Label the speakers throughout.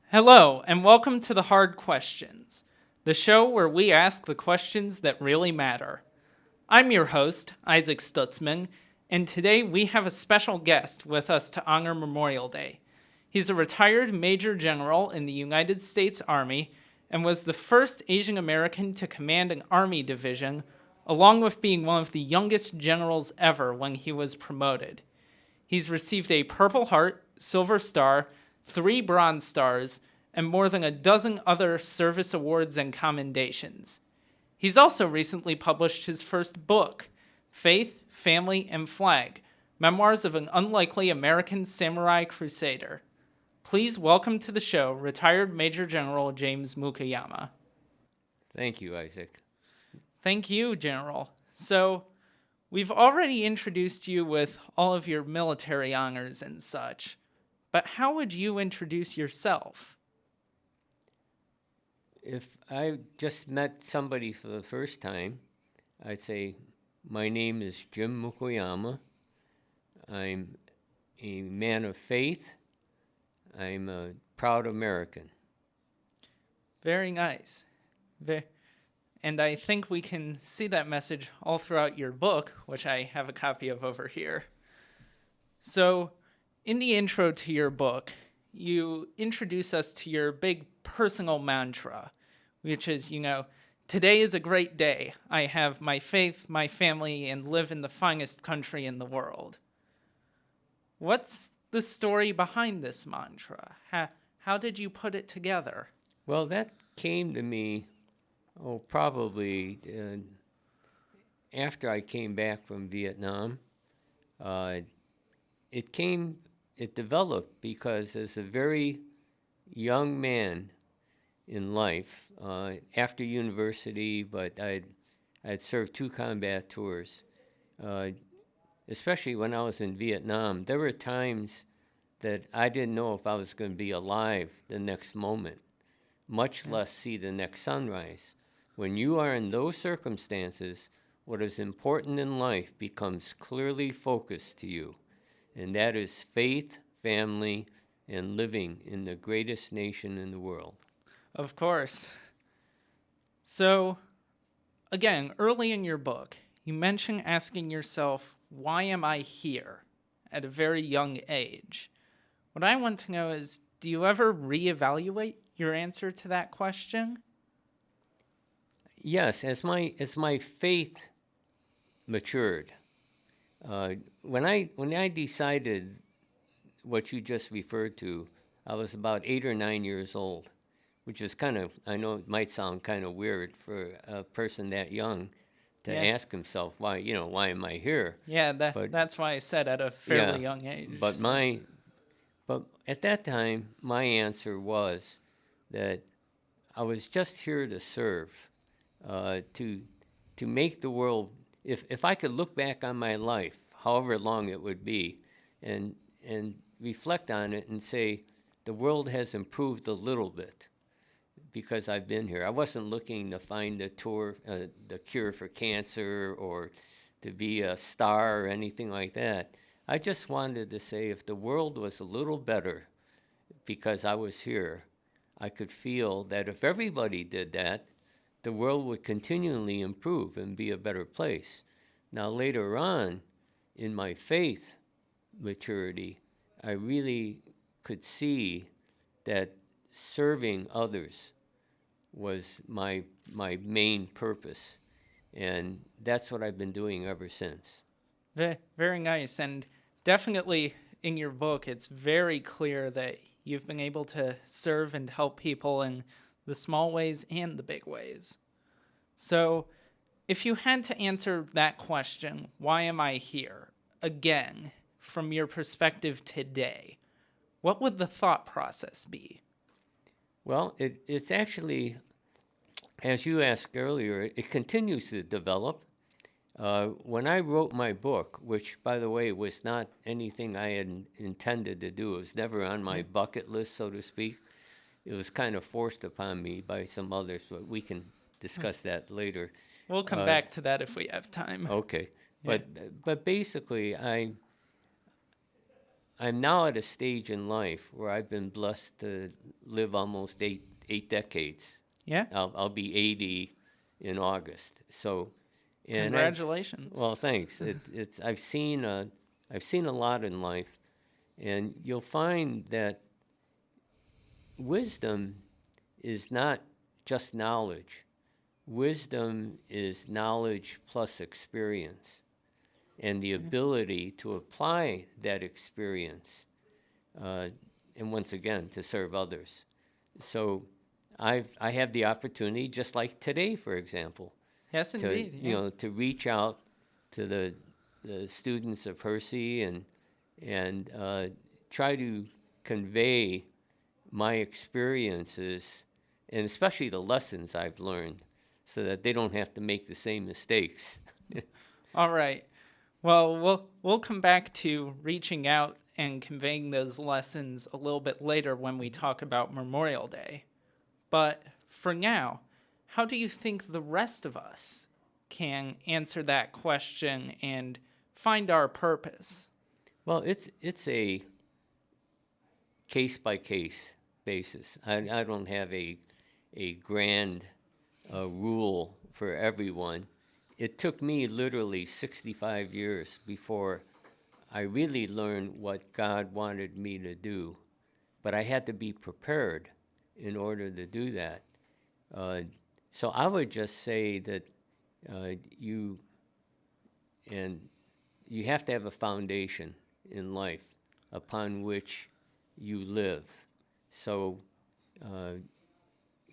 Speaker 1: Hello, and welcome to The Hard Questions, the show where we ask the questions that really matter. I'm your host, Isaac Stutzman, and today we have a special guest with us to honor Memorial Day. He's a retired Major General in the United States Army and was the first Asian American to command an Army division, along with being one of the youngest generals ever when he was promoted. He's received a Purple Heart, Silver Star, 3 Bronze Stars, and more than a dozen other service awards and commendations. He's also recently published his first book, Faith, Family, and Flag, Memoirs of an Unlikely American Samurai Crusader. Please welcome to the show retired Major General James Mukoyama.
Speaker 2: Thank you, Isaac.
Speaker 1: Thank you, General. So, we've already introduced you with all of your military honors and such, but how would you introduce yourself?
Speaker 2: If I just met somebody for the first time, I'd say, my name is Jim Mukoyama. I'm a man of faith. I'm a proud American.
Speaker 1: Very nice. And I think we can see that message all throughout your book, which I have a copy of over here. So, in the intro to your book, you introduce us to your big personal mantra, which is, today is a great day. I have my faith, my family, and live in the finest country in the world. What's the story behind this mantra? How did you put it together?
Speaker 2: Well, that came to me, probably after I came back from Vietnam. It developed because as a very young man in life, after university, but I'd served 2 combat tours. Especially when I was in Vietnam, there were times that I didn't know if I was going to be alive the next moment, much less see the next sunrise. When you are in those circumstances, what is important in life becomes clearly focused to you, and that is faith, family, and living in the greatest nation in the world.
Speaker 1: Of course. So, again, early in your book, you mention asking yourself, why am I here, at a very young age? What I want to know is, do you ever reevaluate your answer to that question?
Speaker 2: Yes, as my faith matured, when I decided what you just referred to, I was about 8 or 9 years old, which is I know it might sound kind of weird for a person that young to ask himself, why am I here?
Speaker 1: Yeah, that's why I said at a fairly young age.
Speaker 2: But at that time, my answer was that I was just here to serve, to make the world. If I could look back on my life, however long it would be, and reflect on it and say, the world has improved a little bit because I've been here. I wasn't looking to find the cure for cancer or to be a star or anything like that. I just wanted to say if the world was a little better because I was here, I could feel that if everybody did that, the world would continually improve and be a better place. Now, later on, in my faith maturity, I really could see that serving others was my main purpose, and that's what I've been doing ever since.
Speaker 1: Very nice, and definitely in your book, it's very clear that you've been able to serve and help people in the small ways and the big ways. So, if you had to answer that question, why am I here, again, from your perspective today, what would the thought process be?
Speaker 2: Well, it's actually, as you asked earlier, it continues to develop. When I wrote my book, which, by the way, was not anything I had intended to do, it was never on my bucket list, so to speak. It was kind of forced upon me by some others, but we can discuss that later.
Speaker 1: We'll come back to that if we have time.
Speaker 2: Okay.
Speaker 1: Yeah.
Speaker 2: But basically, I'm now at a stage in life where I've been blessed to live almost eight decades.
Speaker 1: Yeah.
Speaker 2: I'll be 80 in August. So, and
Speaker 1: Congratulations.
Speaker 2: well, thanks. It's I've seen a lot in life, and you'll find that wisdom is not just knowledge. Wisdom is knowledge plus experience, and the ability to apply that experience, and once again, to serve others. So I have the opportunity, just like today, for example,
Speaker 1: Yes,
Speaker 2: to
Speaker 1: indeed. Yeah.
Speaker 2: to reach out to the students of Hersey and try to convey my experiences and especially the lessons I've learned, so that they don't have to make the same mistakes.
Speaker 1: All right. Well, we'll come back to reaching out and conveying those lessons a little bit later when we talk about Memorial Day. But for now, how do you think the rest of us can answer that question and find our purpose?
Speaker 2: Well, it's a case by case basis. I don't have a grand rule for everyone. It took me literally 65 years before I really learned what God wanted me to do, but I had to be prepared in order to do that. So I would just say that you have to have a foundation in life upon which you live. So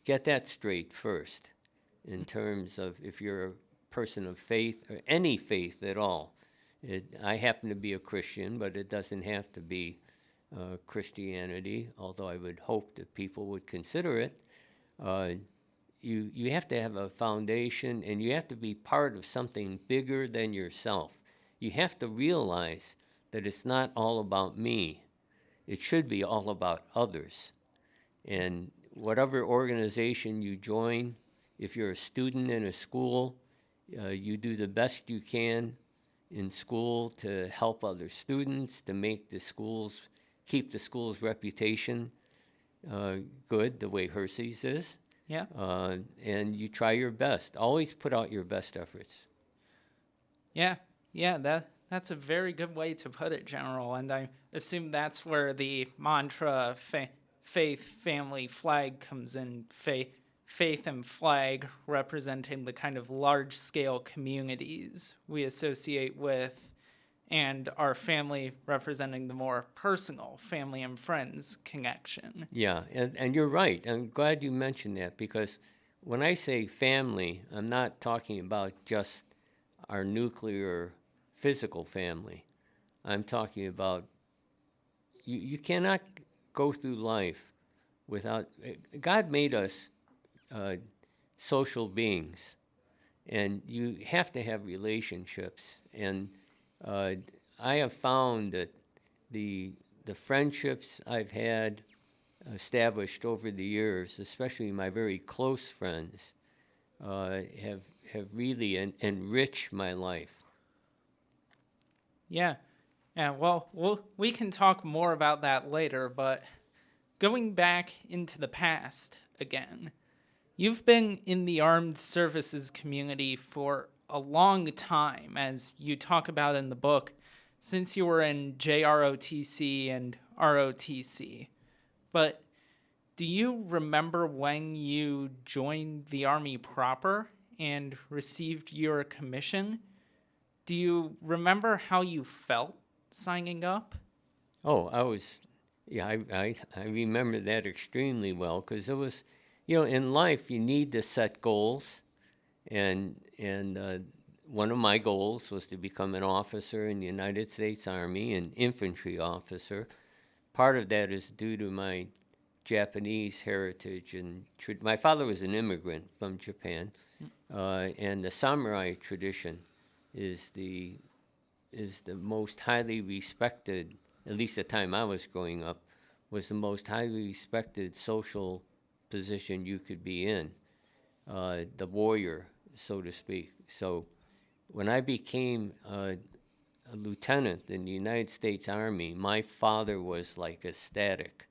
Speaker 2: get that straight first in terms of if you're a person of faith or any faith at all. I happen to be a Christian, but it doesn't have to be Christianity, although I would hope that people would consider it. You have to have a foundation, and you have to be part of something bigger than yourself. You have to realize that it's not all about me. It should be all about others. And whatever organization you join, if you're a student in a school, you do the best you can in school to help other students, to make the schools, keep the school's reputation good, the way Hersey's is.
Speaker 1: Yeah.
Speaker 2: And you try your best. Always put out your best efforts.
Speaker 1: Yeah. Yeah, that's a very good way to put it, General. And I assume that's where the mantra faith, family, flag comes in. Faith and flag representing the kind of large-scale communities we associate with, and our family representing the more personal family and friends connection.
Speaker 2: Yeah, and you're right. I'm glad you mentioned that, because when I say family, I'm not talking about just our nuclear physical family. I'm talking about you cannot go through life without. God made us social beings, and you have to have relationships. And I have found that the friendships I've had established over the years, especially my very close friends, have really enriched my life.
Speaker 1: Yeah. Yeah, well, we can talk more about that later, but going back into the past again, you've been in the armed services community for a long time, as you talk about in the book, since you were in JROTC and ROTC. But do you remember when you joined the Army proper and received your commission? Do you remember how you felt signing up?
Speaker 2: Oh, I remember that extremely well, because it was, in life you need to set goals, and one of my goals was to become an officer in the United States Army, an infantry officer. Part of that is due to my Japanese heritage, and my father was an immigrant from Japan, and the samurai tradition is the most highly respected, at least the time I was growing up, was the most highly respected social position you could be in, the warrior, so to speak. So when I became a lieutenant in the United States Army, my father was like ecstatic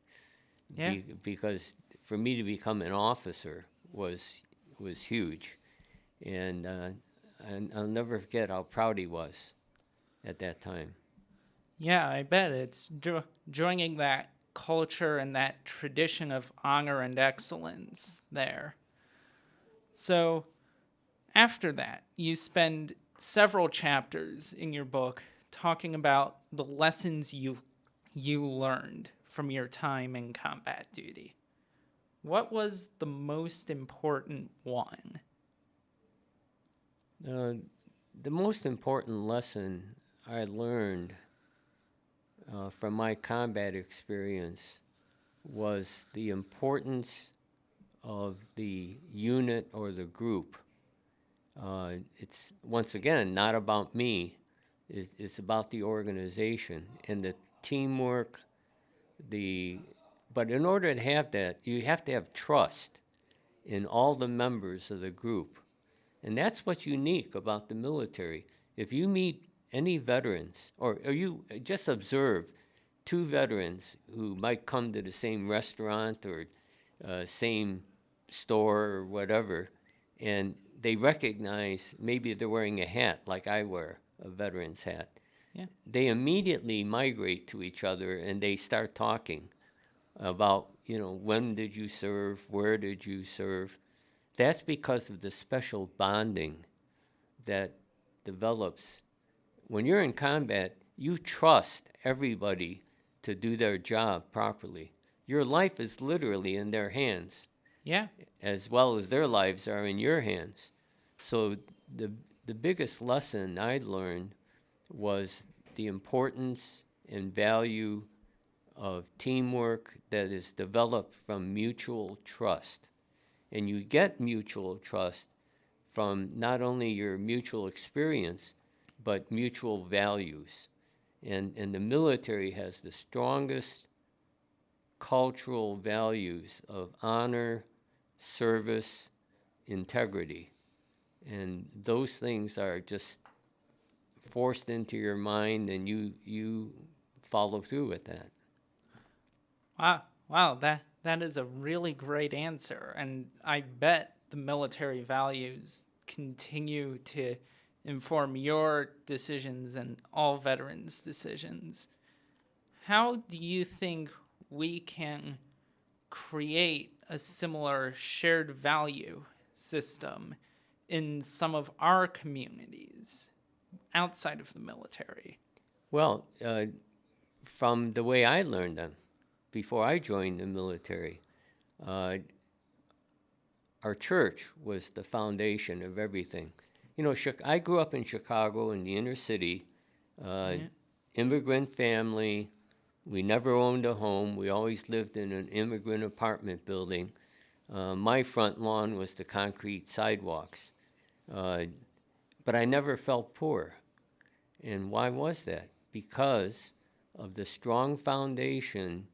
Speaker 1: Yeah.
Speaker 2: because for me to become an officer was huge, and I'll never forget how proud he was at that time.
Speaker 1: Yeah, I bet it's joining that culture and that tradition of honor and excellence there. So, after that, you spend several chapters in your book talking about the lessons you learned from your time in combat duty. What was the most important one?
Speaker 2: Uh, the most important lesson I learned from my combat experience was the importance of the unit or the group. It's once again not about me. It's about the organization and the teamwork. The but in order to have that, you have to have trust in all the members of the group, and that's what's unique about the military. If you meet any veterans, or you just observe two veterans who might come to the same restaurant or same store or whatever, and they recognize maybe they're wearing a hat like I wear, a veteran's hat.
Speaker 1: Yeah.
Speaker 2: They immediately migrate to each other and they start talking about, when did you serve, where did you serve. That's because of the special bonding that develops. When you're in combat, you trust everybody to do their job properly. Your life is literally in their hands,
Speaker 1: Yeah.
Speaker 2: as well as their lives are in your hands. So the biggest lesson I learned was the importance and value of teamwork that is developed from mutual trust. And you get mutual trust from not only your mutual experience, but mutual values. And the military has the strongest cultural values of honor, service, integrity. And those things are just forced into your mind, and you follow through with that.
Speaker 1: Wow, that is a really great answer, and I bet the military values continue to inform your decisions and all veterans' decisions. How do you think we can create a similar shared value system in some of our communities outside of the military?
Speaker 2: Well, from the way I learned them before I joined the military, uh, our church was the foundation of everything. I grew up in Chicago in the inner city,
Speaker 1: Yeah.
Speaker 2: immigrant family. We never owned a home. We always lived in an immigrant apartment building. My front lawn was the concrete sidewalks. Uh, but I never felt poor. And why was that? Because of the strong foundation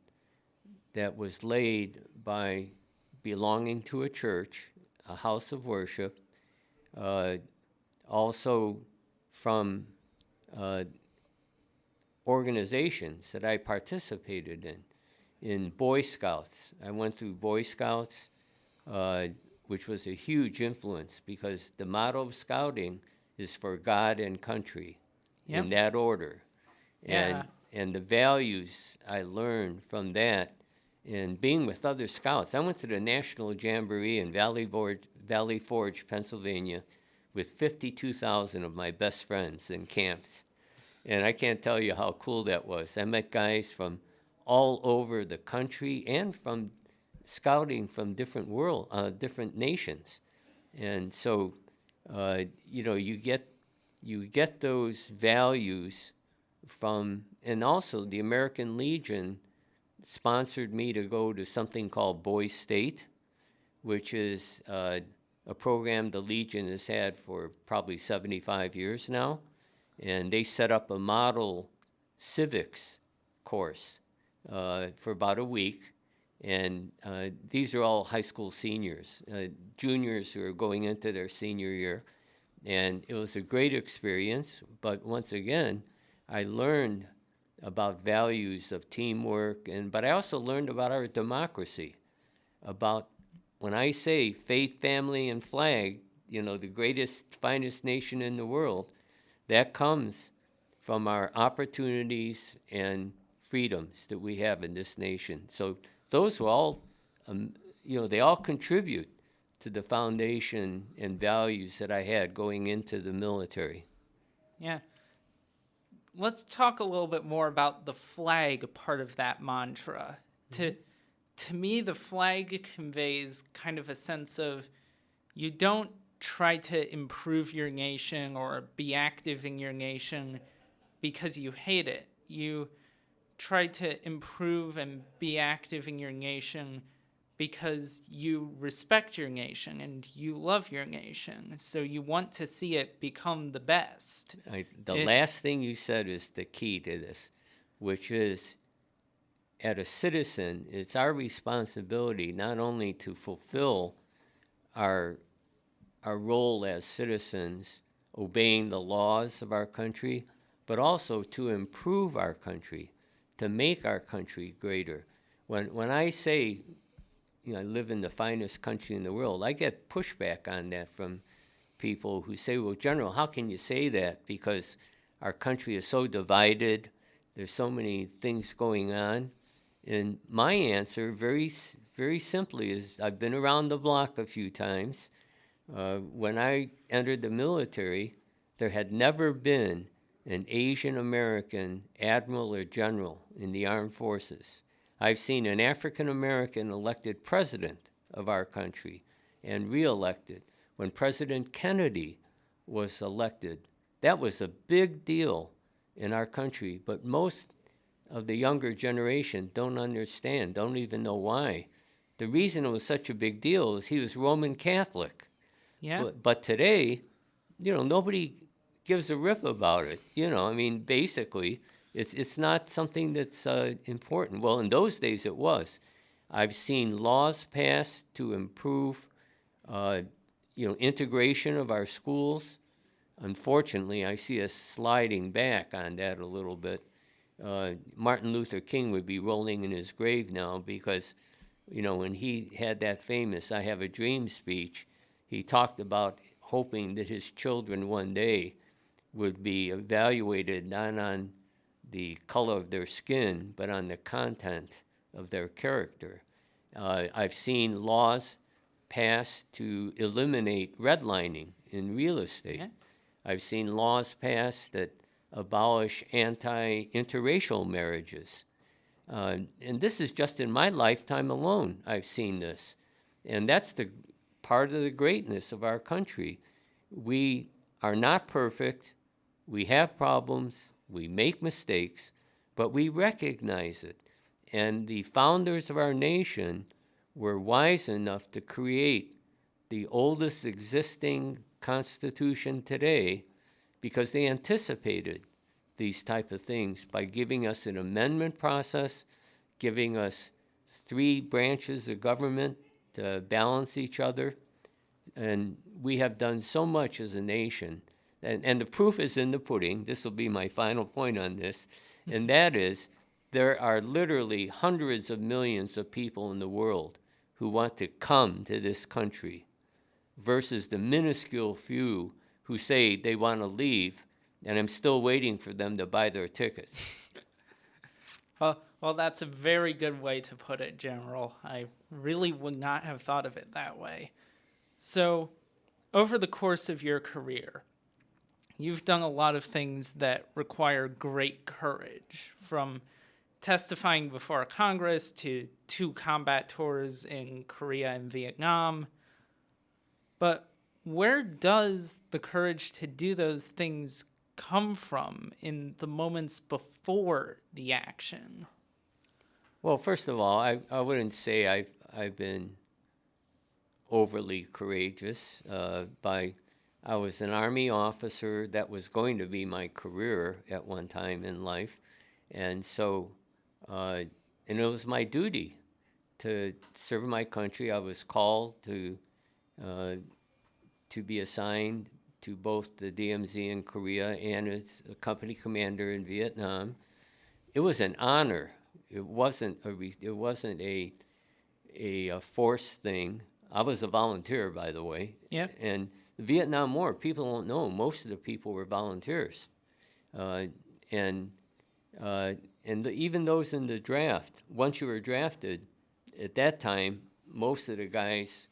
Speaker 2: that was laid by belonging to a church, a house of worship, uh, also from uh, organizations that I participated in Boy Scouts. I went through Boy Scouts, which was a huge influence because the motto of scouting is for God and country,
Speaker 1: Yep.
Speaker 2: in that order.
Speaker 1: Yeah.
Speaker 2: And the values I learned from that and being with other scouts. I went to the National Jamboree in Valley Forge, Pennsylvania, with 52,000 of my best friends in camps. And I can't tell you how cool that was. I met guys from all over the country and from scouting from different nations. And so, you get those values from, and also the American Legion sponsored me to go to something called Boys State, which is a program the Legion has had for probably 75 years now. And they set up a model civics course for about a week. And these are all high school seniors, juniors who are going into their senior year. And it was a great experience. But once again, I learned about values of teamwork, but I also learned about our democracy, about when I say faith, family, and flag, the greatest, finest nation in the world, that comes from our opportunities and freedoms that we have in this nation. So those were all, they all contribute to the foundation and values that I had going into the military.
Speaker 1: Yeah. Let's talk a little bit more about the flag part of that mantra. To me, the flag conveys kind of a sense of you don't try to improve your nation or be active in your nation because you hate it. You try to improve and be active in your nation because you respect your nation and you love your nation. So you want to see it become the best.
Speaker 2: The last thing you said is the key to this, which is, as a citizen, it's our responsibility not only to fulfill our role as citizens, obeying the laws of our country, but also to improve our country, to make our country greater. When I say, I live in the finest country in the world, I get pushback on that from people who say, well, General, how can you say that? Because our country is so divided, there's so many things going on. And my answer, very, very simply, is I've been around the block a few times. When I entered the military, there had never been an Asian American admiral or general in the armed forces. I've seen an African American elected president of our country and reelected. When President Kennedy was elected, that was a big deal in our country, but most of the younger generation don't understand, don't even know why. The reason it was such a big deal is he was Roman Catholic.
Speaker 1: Yeah.
Speaker 2: But today, nobody gives a rip about it. Basically, it's not something that's important. Well, in those days it was. I've seen laws passed to improve, integration of our schools. Unfortunately, I see us sliding back on that a little bit. Martin Luther King would be rolling in his grave now because, when he had that famous "I Have a Dream" speech, he talked about hoping that his children one day would be evaluated not on the color of their skin, but on the content of their character. I've seen laws passed to eliminate redlining in real estate.
Speaker 1: Yeah.
Speaker 2: I've seen laws passed that abolish interracial marriages. And this is just in my lifetime alone, I've seen this. And that's the part of the greatness of our country. We are not perfect. We have problems. We make mistakes, but we recognize it. And the founders of our nation were wise enough to create the oldest existing constitution today because they anticipated these type of things by giving us an amendment process, giving us 3 branches of government to balance each other. And we have done so much as a nation. And the proof is in the pudding. This will be my final point on this. And that is, there are literally hundreds of millions of people in the world who want to come to this country versus the minuscule few who say they want to leave, and I'm still waiting for them to buy their tickets.
Speaker 1: Well, that's a very good way to put it, General. I really would not have thought of it that way. So, over the course of your career, you've done a lot of things that require great courage, from testifying before Congress to 2 combat tours in Korea and Vietnam. But where does the courage to do those things come from in the moments before the action?
Speaker 2: Well, first of all, I wouldn't say I've been overly courageous. I was an Army officer. That was going to be my career at one time in life. And so, and it was my duty to serve my country. I was called to be assigned to both the DMZ in Korea and as a company commander in Vietnam. It was an honor. It wasn't a forced thing. I was a volunteer, by the way.
Speaker 1: Yeah.
Speaker 2: And the Vietnam War, people don't know, most of the people were volunteers. Uh, and even those in the draft, once you were drafted, at that time, most of the guys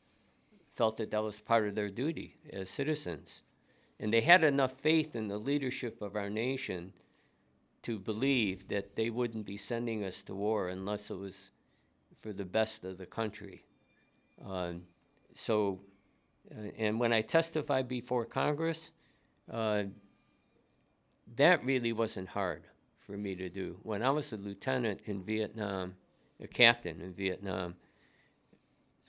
Speaker 2: felt that was part of their duty as citizens. And they had enough faith in the leadership of our nation to believe that they wouldn't be sending us to war unless it was for the best of the country. And when I testified before Congress, that really wasn't hard for me to do. When I was a lieutenant in Vietnam, a captain in Vietnam,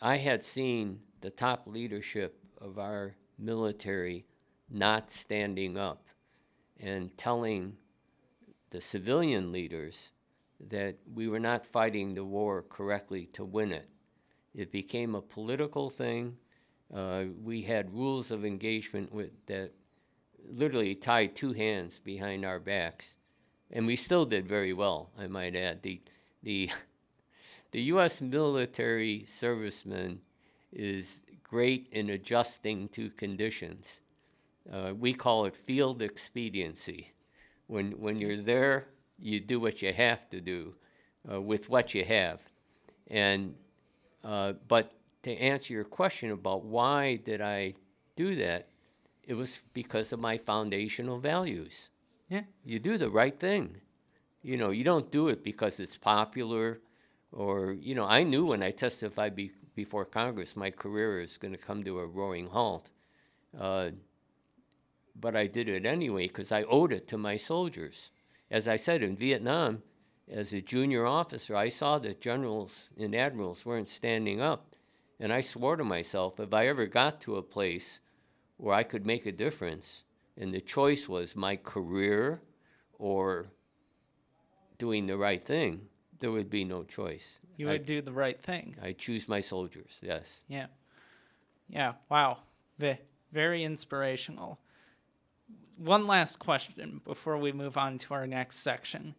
Speaker 2: I had seen the top leadership of our military not standing up and telling the civilian leaders that we were not fighting the war correctly to win it. It became a political thing. We had rules of engagement that literally tied two hands behind our backs, and we still did very well, I might add. The U.S. military serviceman is great in adjusting to conditions. We call it field expediency. When you're there, you do what you have to do with what you have. But to answer your question about why did I do that, it was because of my foundational values.
Speaker 1: Yeah.
Speaker 2: You do the right thing. You don't do it because it's popular or, I knew when I testified before Congress, my career is going to come to a roaring halt. But I did it anyway because I owed it to my soldiers. As I said, in Vietnam, as a junior officer, I saw that generals and admirals weren't standing up. And I swore to myself, if I ever got to a place where I could make a difference, and the choice was my career or doing the right thing, there would be no choice.
Speaker 1: You would do the right thing.
Speaker 2: I choose my soldiers, yes.
Speaker 1: Yeah. Yeah, wow. Very inspirational. One last question before we move on to our next section.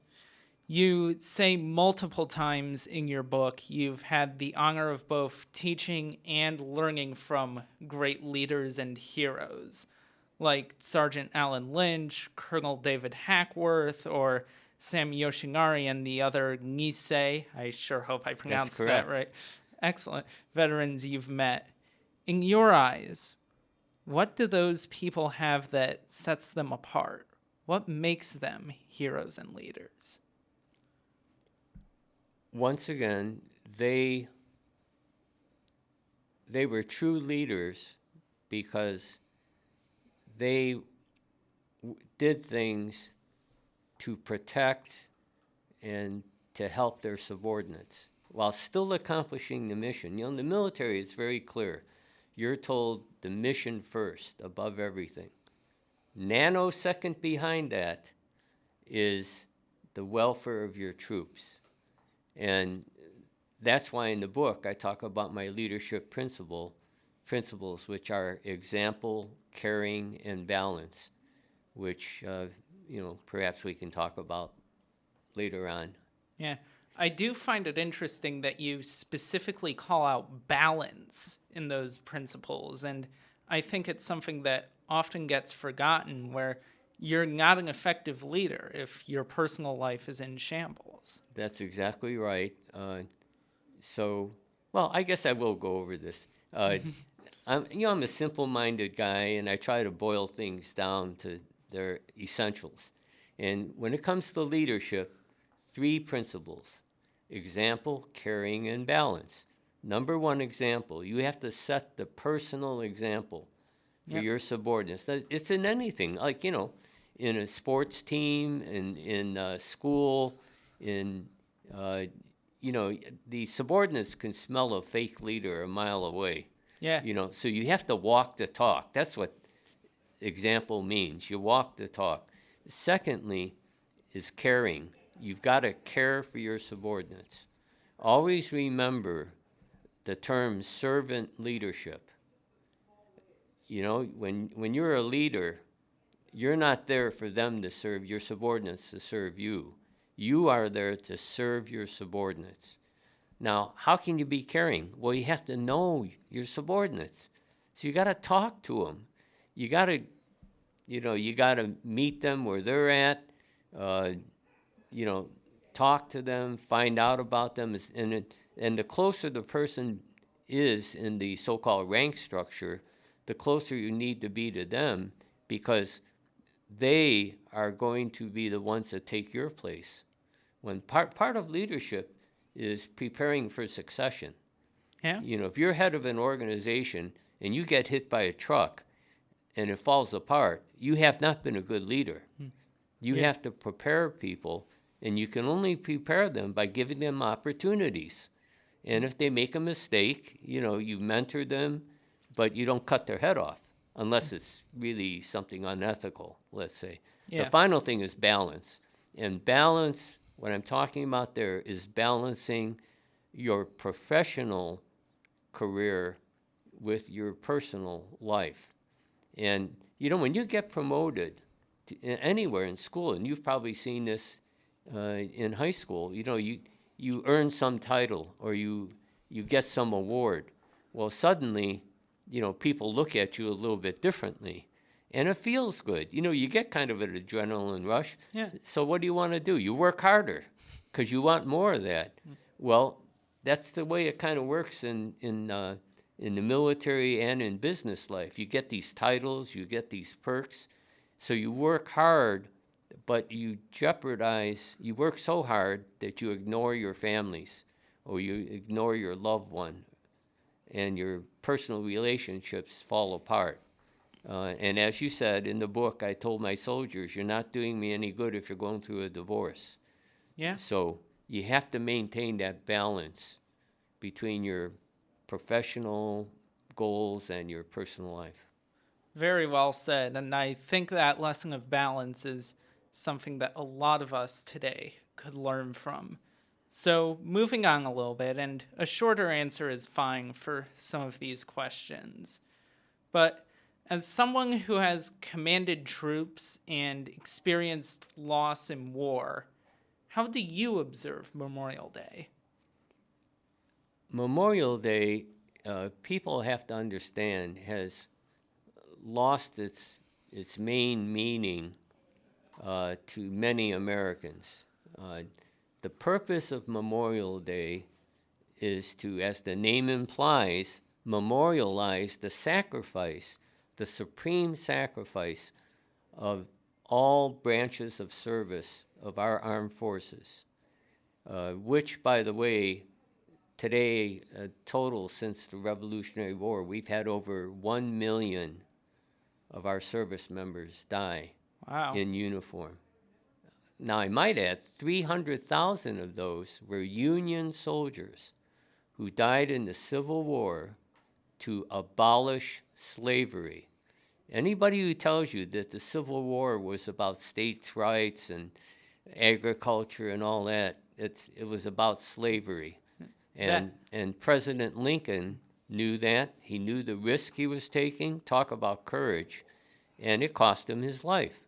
Speaker 1: You say multiple times in your book you've had the honor of both teaching and learning from great leaders and heroes, like Sergeant Alan Lynch, Colonel David Hackworth, or Sam Yoshinari and the other Nisei, I sure hope I pronounced that right. Excellent. Veterans you've met. In your eyes, what do those people have that sets them apart? What makes them heroes and leaders?
Speaker 2: Once again, they were true leaders because they did things to protect and to help their subordinates while still accomplishing the mission. In the military, it's very clear. You're told the mission first, above everything. Nanosecond behind that is the welfare of your troops. And that's why in the book I talk about my leadership principles, which are example, caring, and balance, which perhaps we can talk about later on.
Speaker 1: Yeah. I do find it interesting that you specifically call out balance in those principles, and I think it's something that often gets forgotten, where you're not an effective leader if your personal life is in shambles.
Speaker 2: That's exactly right. I guess I will go over this. I'm a simple-minded guy, and I try to boil things down to their essentials. And when it comes to leadership, 3 principles: example, caring, and balance. Number 1 example, you have to set the personal example for your subordinates. It's in anything, like, in a sports team, in school, the subordinates can smell a fake leader a mile away.
Speaker 1: Yeah.
Speaker 2: So you have to walk the talk. That's what example means. You walk the talk. Secondly is caring. You've got to care for your subordinates. Always remember the term servant leadership. You know, when you're a leader, you're not there for them to serve your subordinates to serve you. You are there to serve your subordinates. Now, how can you be caring? Well, you have to know your subordinates. So you got to talk to them. You got to, you got to meet them where they're at. Uh, Talk to them, find out about them, and the closer the person is in the so-called rank structure, the closer you need to be to them, because they are going to be the ones that take your place. When part of leadership is preparing for succession.
Speaker 1: Yeah.
Speaker 2: If you're head of an organization and you get hit by a truck and it falls apart, you have not been a good leader. You have to prepare people, and you can only prepare them by giving them opportunities. And if they make a mistake, you mentor them, but you don't cut their head off unless it's really something unethical, let's say.
Speaker 1: Yeah.
Speaker 2: The final thing is balance. And balance, what I'm talking about there is balancing your professional career with your personal life. And, when you get promoted anywhere in school, and you've probably seen this in high school, you earn some title or you get some award. Well, suddenly, people look at you a little bit differently. And it feels good. You get kind of an adrenaline rush.
Speaker 1: Yeah.
Speaker 2: So what do you want to do? You work harder because you want more of that. Well, that's the way it kind of works in the military and in business life. You get these titles, you get these perks. So you work hard, but you work so hard that you ignore your families or you ignore your loved one, and your personal relationships fall apart. And as you said in the book, I told my soldiers, you're not doing me any good if you're going through a divorce.
Speaker 1: Yeah.
Speaker 2: So you have to maintain that balance between your professional goals and your personal life.
Speaker 1: Very well said. And I think that lesson of balance is something that a lot of us today could learn from. So, moving on a little bit, and a shorter answer is fine for some of these questions. But as someone who has commanded troops and experienced loss in war, how do you observe Memorial Day?
Speaker 2: Memorial Day, people have to understand, has lost its main meaning to many Americans. The purpose of Memorial Day is to, as the name implies, memorialize the sacrifice, the supreme sacrifice of all branches of service of our armed forces, which, by the way, today, total since the Revolutionary War, we've had over 1 million of our service members die.
Speaker 1: Wow.
Speaker 2: In uniform. Now, I might add, 300,000 of those were Union soldiers who died in the Civil War to abolish slavery. Anybody who tells you that the Civil War was about states' rights and agriculture and all that, it was about slavery. And President Lincoln knew that. He knew the risk he was taking. Talk about courage. And it cost him his life.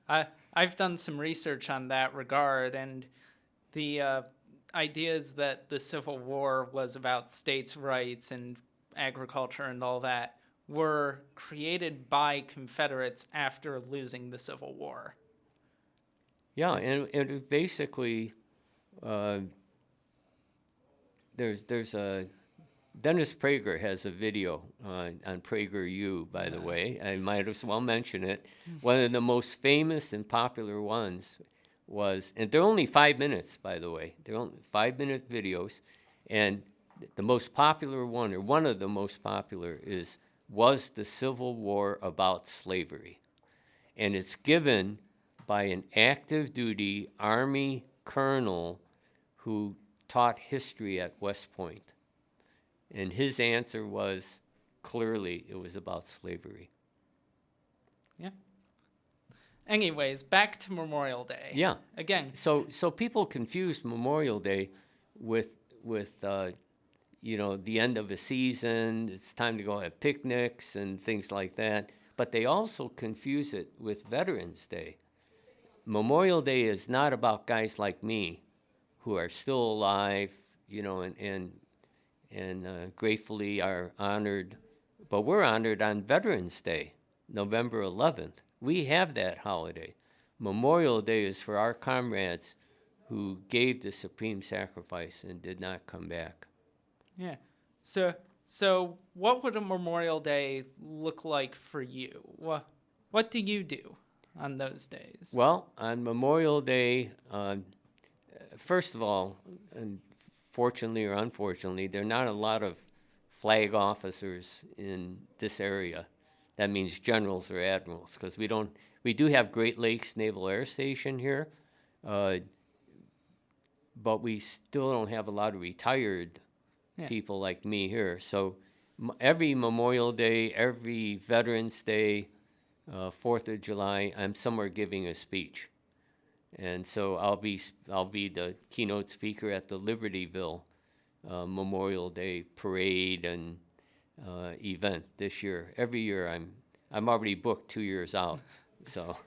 Speaker 1: I've done some research on that regard, and the idea is that the Civil War was about states' rights and agriculture and all that were created by Confederates after losing the Civil War.
Speaker 2: Yeah, and it basically, there's a Dennis Prager has a video on PragerU, by the way. I might as well mention it. One of the most famous and popular ones was, and they're only 5 minutes, by the way. They're only 5-minute videos. And the most popular one, or one of the most popular, was the Civil War about slavery? And it's given by an active duty Army colonel who taught history at West Point. And his answer was, clearly, it was about slavery.
Speaker 1: Yeah. Anyways, back to Memorial Day.
Speaker 2: Yeah.
Speaker 1: Again.
Speaker 2: So people confused Memorial Day with the end of a season. It's time to go have picnics and things like that. But they also confuse it with Veterans Day. Memorial Day is not about guys like me who are still alive, and gratefully are honored. But we're honored on Veterans Day, November 11th. We have that holiday. Memorial Day is for our comrades who gave the supreme sacrifice and did not come back.
Speaker 1: Yeah. So what would a Memorial Day look like for you? What do you do on those days?
Speaker 2: Well, on Memorial Day, first of all, and fortunately or unfortunately, there are not a lot of flag officers in this area. That means generals or admirals, because we do have Great Lakes Naval Air Station here, but we still don't have a lot of retired people like me here. So every Memorial Day, every Veterans Day, 4th of July, I'm somewhere giving a speech. And so I'll be the keynote speaker at the Libertyville Memorial Day parade and event this year. Every year I'm already booked 2 years out. So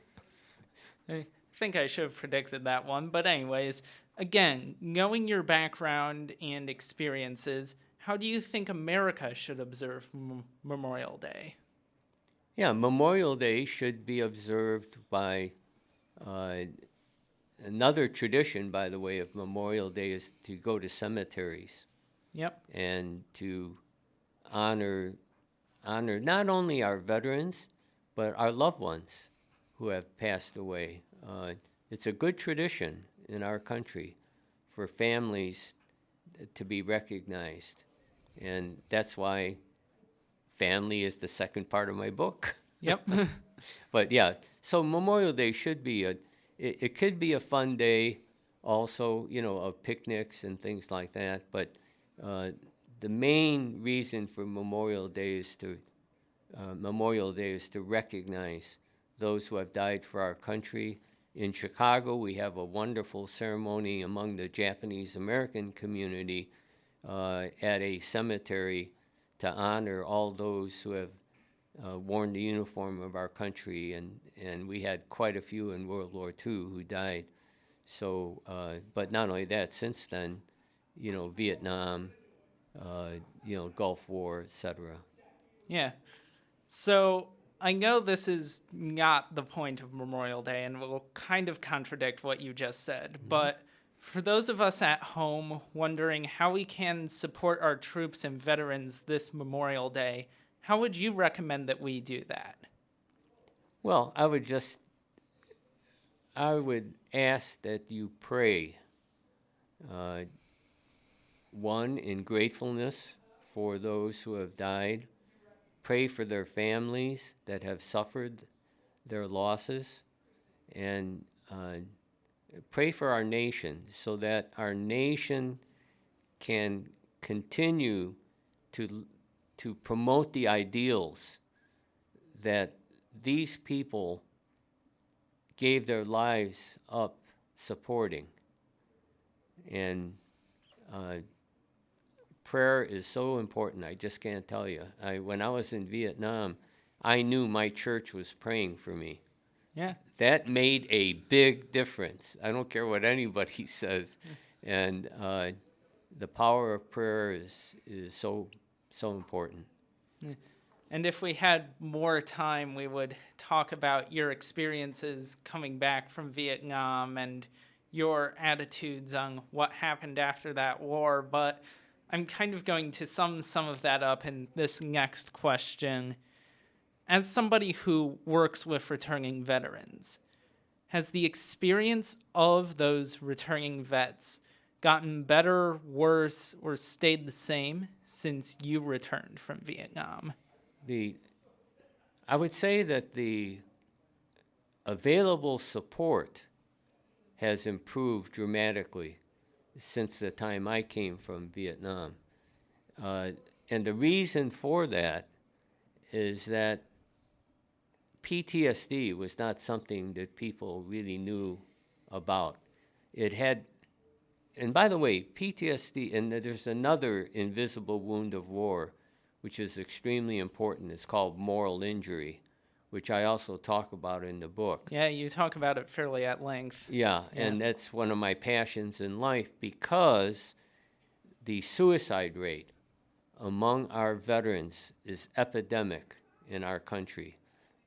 Speaker 1: I think I should have predicted that one. But anyways, again, knowing your background and experiences, how do you think America should observe Memorial Day?
Speaker 2: yeah, Memorial Day should be observed by another tradition, by the way, of Memorial Day is to go to cemeteries.
Speaker 1: Yep.
Speaker 2: And to honor not only our veterans, but our loved ones who have passed away. It's a good tradition in our country for families to be recognized. And that's why family is the second part of my book.
Speaker 1: Yep.
Speaker 2: But yeah, so Memorial Day should be it could be a fun day also, of picnics and things like that. But the main reason for Memorial Day is to recognize those who have died for our country. In Chicago, we have a wonderful ceremony among the Japanese American community at a cemetery to honor all those who have worn the uniform of our country, and we had quite a few in World War II who died. So, but not only that, since then, Vietnam, Gulf War, etc.
Speaker 1: Yeah. So I know this is not the point of Memorial Day and will kind of contradict what you just said, but for those of us at home wondering how we can support our troops and veterans this Memorial Day, how would you recommend that we do that?
Speaker 2: Well, I would ask that you pray, one, in gratefulness for those who have died. Pray for their families that have suffered their losses, and pray for our nation so that our nation can continue to promote the ideals that these people gave their lives up supporting. And prayer is so important. I just can't tell you. When I was in Vietnam, I knew my church was praying for me.
Speaker 1: Yeah.
Speaker 2: That made a big difference. I don't care what anybody says. And the power of prayer is so important.
Speaker 1: And if we had more time, we would talk about your experiences coming back from Vietnam and your attitudes on what happened after that war. But I'm kind of going to sum some of that up in this next question. As somebody who works with returning veterans, has the experience of those returning vets gotten better, worse, or stayed the same since you returned from Vietnam?
Speaker 2: I would say that the available support has improved dramatically since the time I came from Vietnam. And the reason for that is that PTSD was not something that people really knew about. and by the way, PTSD, and there's another invisible wound of war, which is extremely important. It's called moral injury, which I also talk about in the book.
Speaker 1: Yeah, you talk about it fairly at length.
Speaker 2: Yeah, and that's one of my passions in life, because the suicide rate among our veterans is epidemic in our country.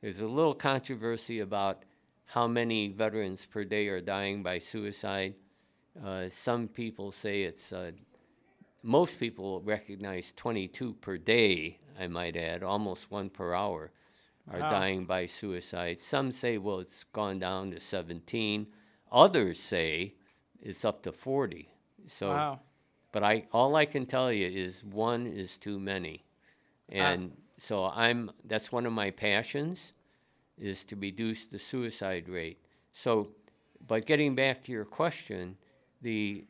Speaker 2: There's a little controversy about how many veterans per day are dying by suicide. Some people say it's, most people recognize 22 per day, I might add, almost 1 per hour are dying by suicide. Some say, well, it's gone down to 17. Others say it's up to 40. So, but all I can tell you is one is too many. And so that's one of my passions, is to reduce the suicide rate. So, but getting back to your question, there's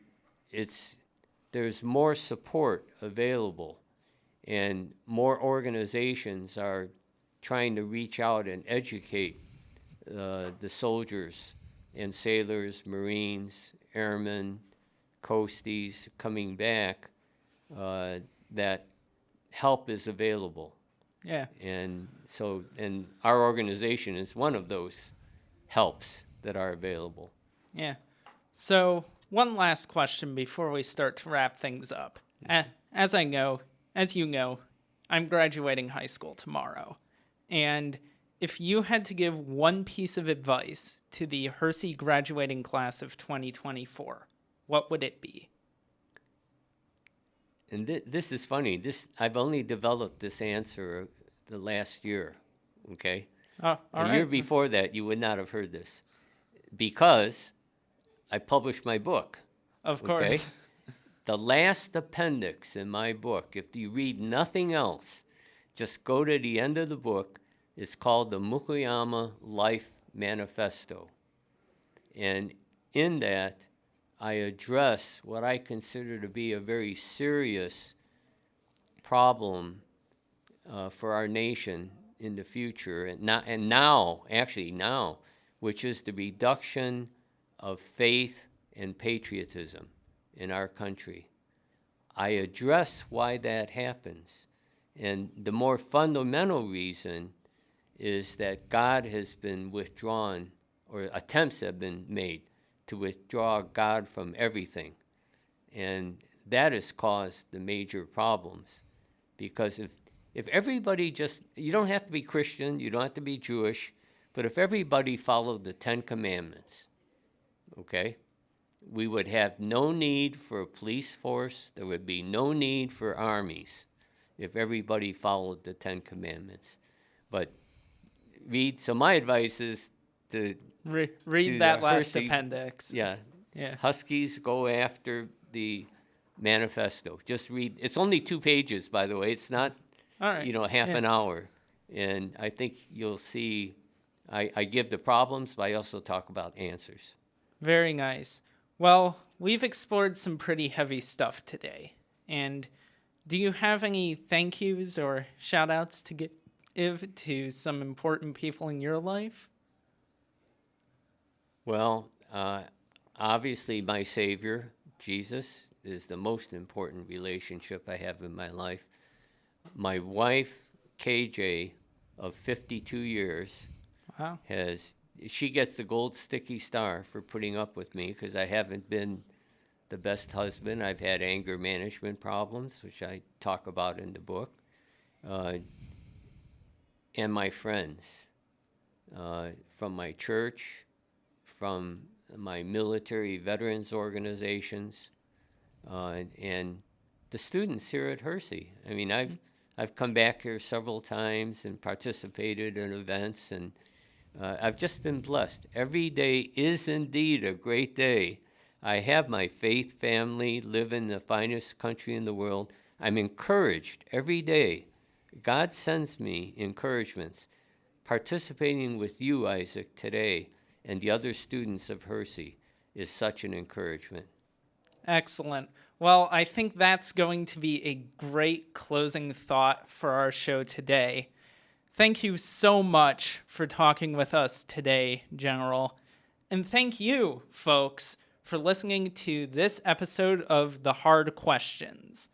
Speaker 2: more support available, and more organizations are trying to reach out and educate the soldiers and sailors, Marines, airmen, coasties coming back, that help is available.
Speaker 1: Yeah.
Speaker 2: And so, and our organization is one of those helps that are available.
Speaker 1: Yeah. So, one last question before we start to wrap things up. As you know, I'm graduating high school tomorrow. And if you had to give one piece of advice to the Hersey graduating class of 2024, what would it be?
Speaker 2: And this is funny. I've only developed this answer the last year, okay?
Speaker 1: Oh, all
Speaker 2: A year
Speaker 1: right.
Speaker 2: before that, you would not have heard this, because I published my book.
Speaker 1: Of
Speaker 2: Okay?
Speaker 1: course.
Speaker 2: The last appendix in my book, if you read nothing else, just go to the end of the book. It's called the Mukoyama Life Manifesto. And in that, I address what I consider to be a very serious problem for our nation in the future, and now, which is the reduction of faith and patriotism in our country. I address why that happens. And the more fundamental reason is that God has been withdrawn, or attempts have been made to withdraw God from everything. And that has caused the major problems. Because if everybody you don't have to be Christian, you don't have to be Jewish, but if everybody followed the 10 Commandments, okay, we would have no need for a police force. There would be no need for armies if everybody followed the 10 Commandments. But so my advice is to
Speaker 1: read that last
Speaker 2: Hersey,
Speaker 1: appendix.
Speaker 2: Yeah.
Speaker 1: Yeah.
Speaker 2: Huskies, go after the manifesto. Just read. It's only 2 pages, by the way. It's not,
Speaker 1: All right.
Speaker 2: half an hour. And I think you'll see I give the problems, but I also talk about answers.
Speaker 1: Very nice. Well, we've explored some pretty heavy stuff today. And do you have any thank yous or shout outs to give to some important people in your life?
Speaker 2: Well, obviously my Savior, Jesus, is the most important relationship I have in my life. My wife, KJ, of 52 years,
Speaker 1: Wow.
Speaker 2: she gets the gold sticky star for putting up with me, because I haven't been the best husband. I've had anger management problems, which I talk about in the book. And my friends from my church, from my military veterans organizations, and the students here at Hersey. I mean, I've come back here several times and participated in events, and I've just been blessed. Every day is indeed a great day. I have my faith family, live in the finest country in the world. I'm encouraged every day. God sends me encouragements. Participating with you, Isaac, today, and the other students of Hersey is such an encouragement.
Speaker 1: Excellent. Well, I think that's going to be a great closing thought for our show today. Thank you so much for talking with us today, General. And thank you, folks, for listening to this episode of The Hard Questions.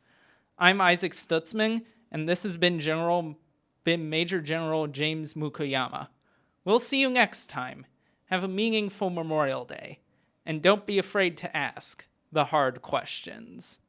Speaker 1: I'm Isaac Stutzman, and this has been Major General James Mukoyama. We'll see you next time. Have a meaningful Memorial Day, and don't be afraid to ask the hard questions.